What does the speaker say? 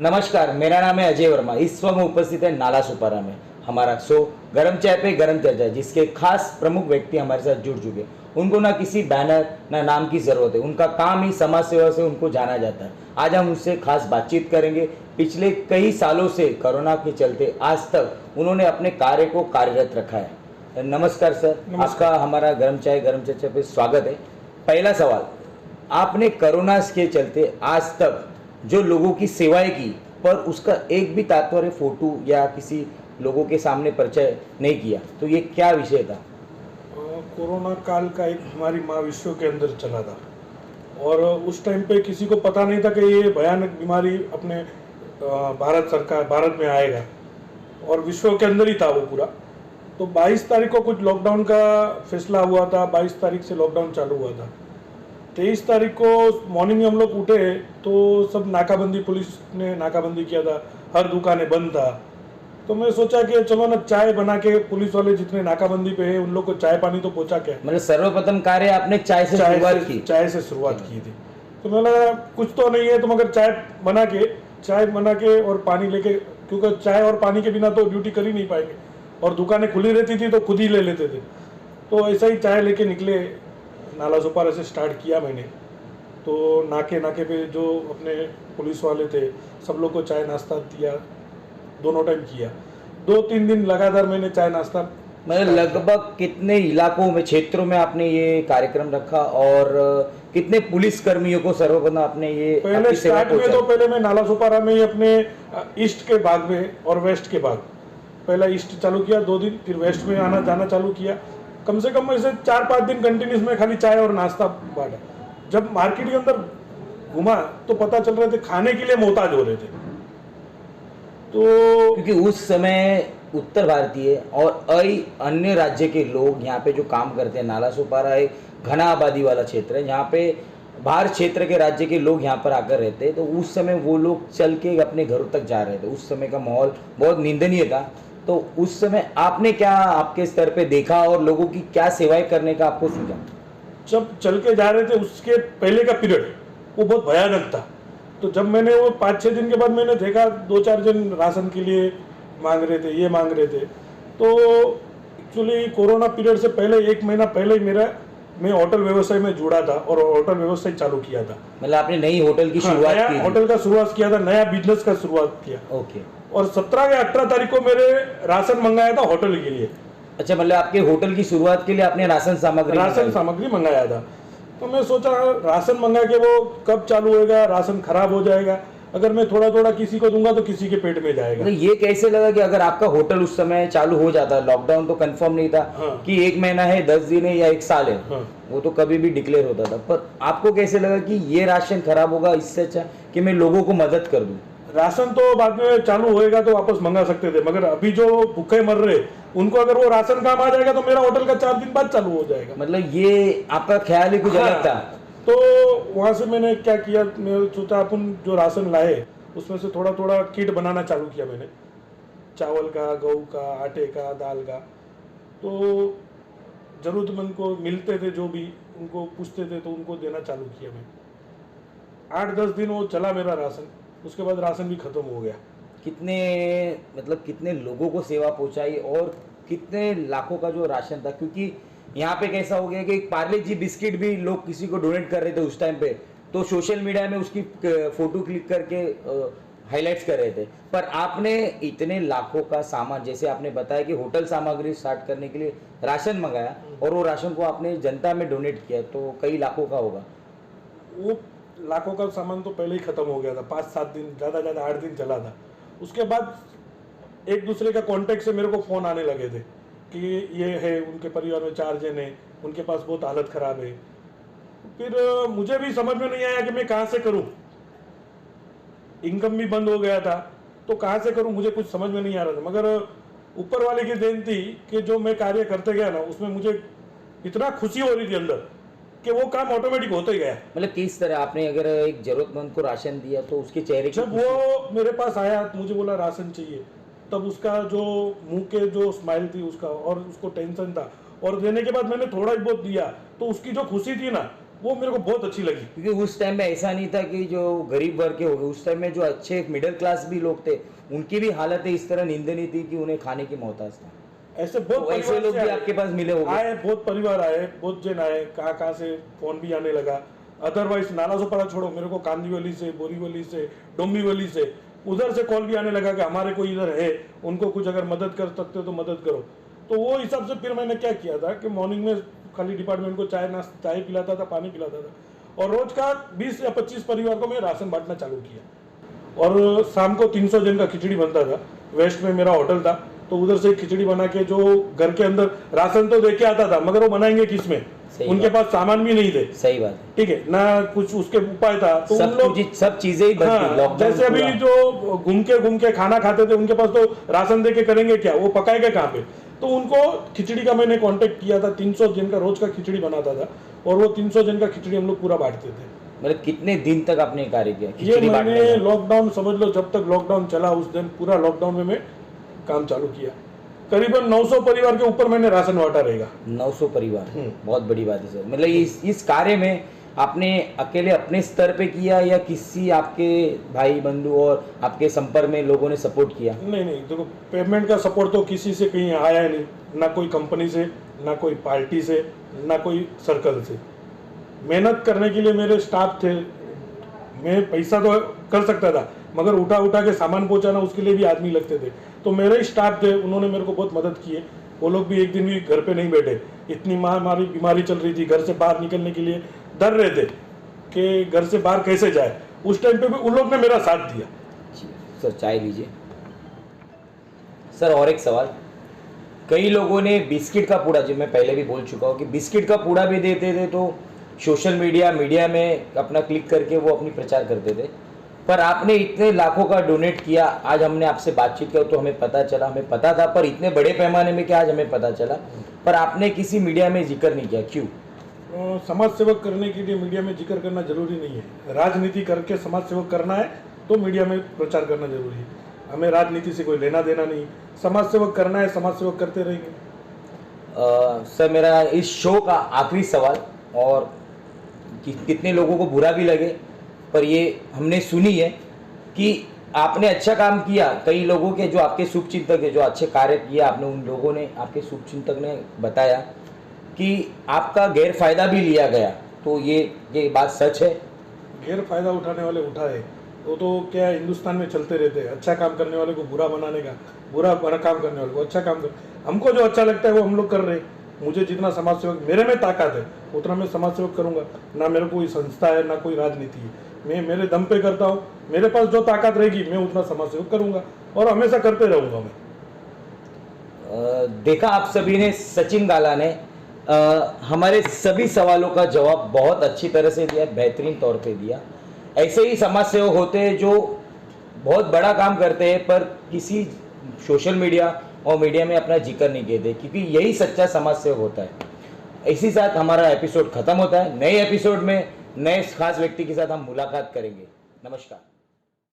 नमस्कार, मेरा नाम है अजय वर्मा। इस वक्त मैं उपस्थित है नाला सुपारा में। हमारा शो गरम चाय पे गरम चर्चा, जिसके खास प्रमुख व्यक्ति हमारे साथ जुड़ चुके हैं। उनको ना किसी बैनर ना नाम की ज़रूरत है, उनका काम ही समाज सेवा से उनको जाना जाता है। आज हम उनसे खास बातचीत करेंगे। पिछले कई सालों से कोरोना के चलते आज तक उन्होंने अपने कार्य को कार्यरत रखा है। नमस्कार सर, आपका हमारा गरम चाय गरम चर्चा पे स्वागत है। पहला सवाल, आपने कोरोना के चलते आज तक जो लोगों की सेवाएं की, पर उसका एक भी तात्पर्य फोटो या किसी लोगों के सामने परिचय नहीं किया, तो ये क्या विषय था? कोरोना काल का एक बीमारी माँ विश्व के अंदर चला था और उस टाइम पे किसी को पता नहीं था कि ये भयानक बीमारी अपने भारत में आएगा और विश्व के अंदर ही था वो पूरा। तो 22 तारीख को कुछ लॉकडाउन का फैसला हुआ था, 22 तारीख से लॉकडाउन चालू हुआ था। 23 तारीख को मॉर्निंग में हम लोग उठे तो सब नाकाबंदी, पुलिस ने नाकाबंदी किया था, हर दुकानें बंद था। तो मैं सोचा कि चलो ना चाय बना के, पुलिस वाले जितने नाकाबंदी पे हैं उन लोग को चाय पानी तो पहुंचा क्या। मतलब सर्वप्रथम कार्य आपने चाय से शुरुआत की थी। तो मैंने कुछ तो नहीं है तो मगर चाय बना के और पानी लेके, क्योंकि चाय और पानी के बिना तो ड्यूटी कर ही नहीं पाएंगे और दुकानें खुली रहती थी तो खुद ही ले लेते थे। तो ऐसा ही चाय लेके निकले, नाला सुपारा से स्टार्ट किया मैंने। तो नाके पे जो अपने पुलिस वाले थे सब लोग को चाय नाश्ता दिया, दोनों टाइम किया। 2-3 दिन लगातार मैंने चाय नाश्ता। मतलब लगभग कितने इलाकों में, क्षेत्रों में आपने ये कार्यक्रम रखा और कितने पुलिस कर्मियों को सर्वप्रथम आपने ये पहले स्टार्ट में तो पहले मैं नाला सुपारा में ही अपने ईस्ट के भाग में और वेस्ट के भाग, पहला ईस्ट चालू किया 2 दिन, फिर वेस्ट में आना जाना चालू किया। कम से कम ऐसे 4-5 दिन कंटिन्यूस में खाली चाय और नाश्ता बांटा। जब मार्केट के अंदर घुमा तो पता चल रहे थे खाने के लिए मोहताज हो रहे थे। तो क्योंकि उस समय उत्तर भारतीय और अन्य राज्य के लोग यहाँ पे जो काम करते हैं, नाला सुपारा एक घना आबादी वाला क्षेत्र है, यहाँ पे बाहर क्षेत्र के राज्य के लोग यहाँ पर आकर रहते हैं। तो उस समय वो लोग चल के अपने घरों तक जा रहे थे। उस समय का माहौल बहुत निंदनीय था। तो उस समय आपने क्या आपके स्तर पे देखा और लोगों की क्या सेवाएं करने का आपको सूझा? जब चल के जा रहे थे उसके पहले का पीरियड वो बहुत भयानक था। तो जब मैंने वो 5-6 दिन के बाद मैंने देखा 2-4 जन राशन के लिए मांग रहे थे, ये मांग रहे थे। तो एक्चुअली कोरोना पीरियड से पहले 1 महीना पहले ही मैं होटल व्यवसाय में जुड़ा था और होटल व्यवसाय चालू किया था। मतलब आपने नई होटल की शुरुआत की? होटल का शुरुआत किया था, नया बिजनेस का शुरुआत किया। ओके। और 17 या 18 तारीख को मेरे राशन मंगाया था होटल के लिए। अच्छा, मतलब आपके होटल की शुरुआत के लिए आपने राशन सामग्री मंगाया था। तो मैं सोचा राशन मंगा के वो कब चालू होएगा, राशन खराब हो जाएगा, अगर मैं थोड़ा थोड़ा किसी को दूंगा तो किसी के पेट में जाएगा। तो ये कैसे लगा कि अगर आपका होटल उस समय चालू हो जाता, लॉकडाउन तो कंफर्म नहीं था। हाँ। कि 1 महीना है, 10 दिन है या 1 साल है। हाँ। वो तो कभी भी डिक्लेयर होता था, पर आपको कैसे लगा कि ये राशन खराब होगा, इससे अच्छा कि मैं लोगों को मदद कर दूं? राशन तो बाद में चालू होएगा तो वापस मंगा सकते थे, मगर अभी जो भूखे मर रहे उनको अगर वो राशन काम आ जाएगा तो मेरा होटल का 4 दिन बाद चालू हो जाएगा। मतलब ये आपका ख्याल ही कुछ अलग था। तो वहां से मैंने क्या किया, मैं सोचा अपन जो राशन लाए उसमें से थोड़ा थोड़ा किट बनाना चालू किया मैंने, चावल का, गेहूं का, आटे का, दाल का। तो जरूरतमंद को मिलते थे जो भी, उनको पूछते थे तो उनको देना चालू किया मैं। 8-10 दिन वो चला मेरा राशन, उसके बाद राशन भी खत्म हो गया। कितने लोगों को सेवा पहुंचाई और कितने लाखों का जो राशन था? क्योंकि यहाँ पे कैसा हो गया कि एक पार्ले जी बिस्किट भी लोग किसी को डोनेट कर रहे थे उस टाइम पे, तो सोशल मीडिया में उसकी फोटो क्लिक करके हाईलाइट्स कर रहे थे। पर आपने इतने लाखों का सामान, जैसे आपने बताया कि होटल सामग्री स्टार्ट करने के लिए राशन मंगाया और वो राशन को आपने जनता में डोनेट किया, तो कई लाखों का होगा। वो लाखों का सामान तो पहले ही खत्म हो गया था, 5-7 दिन, ज़्यादा 8 दिन चला था। उसके बाद एक दूसरे का कांटेक्ट से मेरे को फ़ोन आने लगे थे कि ये है, उनके परिवार में 4 जन हैं, उनके पास बहुत हालत ख़राब है। फिर मुझे भी समझ में नहीं आया कि मैं कहाँ से करूँ, इनकम भी बंद हो गया था, तो कहाँ से करूँ मुझे कुछ समझ में नहीं आ रहा था। मगर ऊपर वाले की देन थी कि जो मैं कार्य करते गया ना उसमें मुझे इतना खुशी हो रही थी अंदर कि वो काम ऑटोमेटिक होते गया। मतलब किस तरह आपने अगर एक जरूरतमंद को राशन दिया तो उसके चेहरे जब वो मेरे पास आया, मुझे बोला राशन चाहिए, तब उसका जो मुंह के जो स्माइल थी उसका, और उसको टेंशन था, और देने के बाद मैंने थोड़ा ही बहुत दिया तो उसकी जो खुशी थी ना वो मेरे को बहुत अच्छी लगी। क्योंकि उस टाइम में ऐसा नहीं था कि जो गरीब वर्ग के हो गए, उस टाइम में जो अच्छे मिडिल क्लास भी लोग थे उनकी भी हालत इस तरह निंदनीय थी कि उन्हें खाने की मोहताज था। ऐसे बहुत तो ऐसे परिवार लोग से भी आए। आपके पास मिले होंगे। आए, बहुत परिवार आए, बहुत जन आए, कहाँ कहाँ से फोन भी आने लगा। अदरवाइज नालासोपारा छोड़ो, मेरे को कांदीवली से, बोरीवली से, डोंबिवली से, उधर से कॉल भी आने लगा कि हमारे कोई इधर है, उनको कुछ अगर मदद कर सकते हो तो मदद करो। तो वो हिसाब से फिर मैंने क्या किया था कि मॉर्निंग में खाली डिपार्टमेंट को चाय पिलाता था, पानी पिलाता था, और रोज का 20 या 25 परिवार को मैं राशन बांटना चालू किया। और शाम को 300 जन का खिचड़ी बनता था। वेस्ट में मेरा होटल था, तो उधर से खिचड़ी बना के जो घर के अंदर राशन तो देके आता था, मगर वो बनाएंगे किसमें, उनके पास सामान भी नहीं थे। सही बात है। ठीक है ना, कुछ उसके उपाय था तो उन लोग सब चीजें ही बंद थी, लॉकडाउन जैसे अभी पूरा। जो घूम के खाना खाते थे, उनके पास तो राशन दे के करेंगे क्या, वो पकाएंगे कहाँ पे। तो उनको खिचड़ी का मैंने कांटेक्ट किया था। 300 जन का रोज का खिचड़ी बनाता था, और वो 300 जन का खिचड़ी हम लोग पूरा बांटते थे। मतलब कितने दिन तक आपने कार्य किया ये खिचड़ी बांटने मैंने का? लॉकडाउन समझ लो, जब तक लॉकडाउन चला उस दिन पूरा लॉकडाउन में मैं काम चालू किया। करीबन 900 परिवार के ऊपर मैंने राशन बांटा रहेगा। 900 परिवार, बहुत बड़ी बात है सर। मतलब इस कार्य में आपने अकेले अपने स्तर पे किया या किसी आपके भाई बंधु और आपके संपर्क में लोगों ने सपोर्ट किया? नहीं, देखो पेमेंट का सपोर्ट तो किसी से कहीं आया नहीं, ना कोई कंपनी से, ना कोई पार्टी से, ना कोई सर्कल से। मेहनत करने के लिए मेरे स्टाफ थे। मैं पैसा तो कर सकता था, मगर उठा के सामान पहुंचाना उसके लिए भी आदमी लगते थे। तो मेरे ही स्टाफ थे, उन्होंने मेरे को बहुत मदद की है। वो लोग भी एक दिन भी घर पे नहीं बैठे। इतनी महामारी बीमारी चल रही थी, घर से बाहर निकलने के लिए डर रहे थे कि घर से बाहर कैसे जाए। उस टाइम पे भी उन लोग ने मेरा साथ दिया। सर चाय लीजिए। सर और एक सवाल, कई लोगों ने बिस्किट का पूड़ा, जो मैं पहले भी बोल चुका हूँ कि बिस्किट का पूड़ा भी देते थे, तो सोशल मीडिया में अपना क्लिक करके वो अपनी प्रचार करते थे। पर आपने इतने लाखों का डोनेट किया। आज हमने आपसे बातचीत किया तो हमें पता चला, हमें पता था पर इतने बड़े पैमाने में क्या आज हमें पता चला, पर आपने किसी मीडिया में जिक्र नहीं किया, क्यों? समाज सेवक करने के लिए मीडिया में जिक्र करना जरूरी नहीं है। राजनीति करके समाज सेवक करना है तो मीडिया में प्रचार करना जरूरी है। हमें राजनीति से कोई लेना देना नहीं, समाज सेवक करना है, समाज सेवक करते रहेंगे। सर मेरा इस शो का आखिरी सवाल, और कितने लोगों को बुरा भी लगे पर ये हमने सुनी है कि आपने अच्छा काम किया। कई लोगों के जो आपके शुभचिंतक है, जो अच्छे कार्य किया आपने, उन लोगों ने, आपके शुभचिंतक ने बताया कि आपका गैर फायदा भी लिया गया। तो ये बात सच है? गैर फायदा उठाने वाले उठाए, वो तो क्या हिंदुस्तान में चलते रहते हैं। अच्छा काम करने वाले को बुरा बनाने का, बुरा काम करने वाले को अच्छा काम कर। हमको जो अच्छा लगता है वो हम लोग कर रहे हैं। मुझे जितना समाज सेवक मेरे में ताकत है उतना मैं समाज सेवक करूंगा। ना मेरे कोई संस्था है, ना कोई राजनीति है, मैं मेरे दम पे करता हूँ। मेरे पास जो ताकत रहेगी मैं उतना समाज सेवक करूंगा और हमेशा करते रहूंगा मैं। देखा आप सभी ने, सचिन गाला ने हमारे सभी सवालों का जवाब बहुत अच्छी तरह से दिया, बेहतरीन तौर पे दिया। ऐसे ही समाज सेवक होते हैं जो बहुत बड़ा काम करते हैं पर किसी सोशल मीडिया और मीडिया में अपना जिक्र नहीं कहते, क्योंकि यही सच्चा समाज सेवक होता है। इसी साथ हमारा एपिसोड खत्म होता है। नए एपिसोड में नए खास व्यक्ति के साथ हम मुलाकात करेंगे। नमस्कार।